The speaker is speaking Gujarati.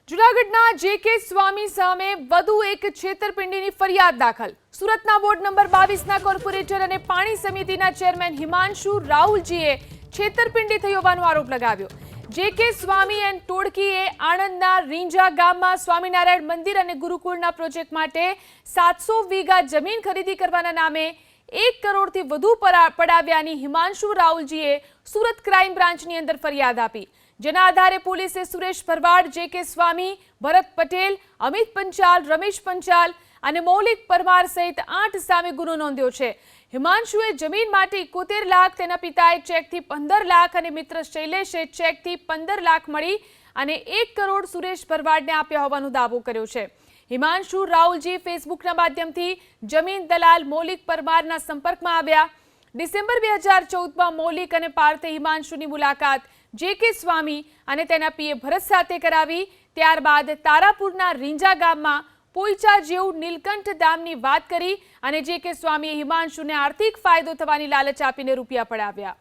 જૂનાગઢના જે.કે. સ્વામી સામે વધુ એક છેતરપિંડીની ફરિયાદ દાખલ। સુરતના વોર્ડ નંબર 22ના કોર્પોરેટર અને પાણી સમિતિના ચેરમેન હિમાંશુ રાહુલજીએ છેતરપિંડી થઈ હોવાનો આરોપ લગાવ્યો। જે.કે. સ્વામી એન્ડ ટોળકીએ આણંદના રીંજા ગામમાં સ્વામિનારાયણ મંદિર અને ગુરુકુળના પ્રોજેક્ટ માટે 700 વીઘા જમીન ખરીદી કરવાના નામે 1 કરોડથી વધુ પડાવ્યાની હિમાંશુ રાહુલજીએ સુરત ક્રાઇમ બ્રાન્ચની અંદર ફરિયાદ આપી। જેના આધારે પોલીસે સુરેશ ભરવાડ, જે.કે. સ્વામી, ભરત પટેલ, અમિત પંચાલ, રમેશ પંચાલ અને મૌલિક પરમાર સહિત 8 સામે ગુનો નોંધ્યો છે। હિમાંશુએ જમીન માટે 71 લાખ, તેના પિતાએ ચેકથી 15 લાખ અને મિત્ર શૈલેષે ચેકથી 15 લાખ મળી અને 1 કરોડ સુરેશ ભરવાડને આપ્યા હોવાનો દાવો કર્યો છે। હિમાંશુ રાહુલજી ફેસબુકના માધ્યમથી જમીન દલાલ મૌલિક પરમારના સંપર્કમાં આવ્યા। ડિસેમ્બર 2014માં મૌલિક અને પાર્થે હિમાંશુની મુલાકાત જે.કે. સ્વામી અને તેના પીએ ભરત સાથે કરાવી। ત્યારબાદ તારાપુરના રીંજા ગામમાં પોઈચા જેવું નીલકંઠ ધામની વાત કરી અને જે.કે. સ્વામીએ હિમાંશુને આર્થિક ફાયદો થવાની લાલચ આપીને રૂપિયા પડાવ્યા।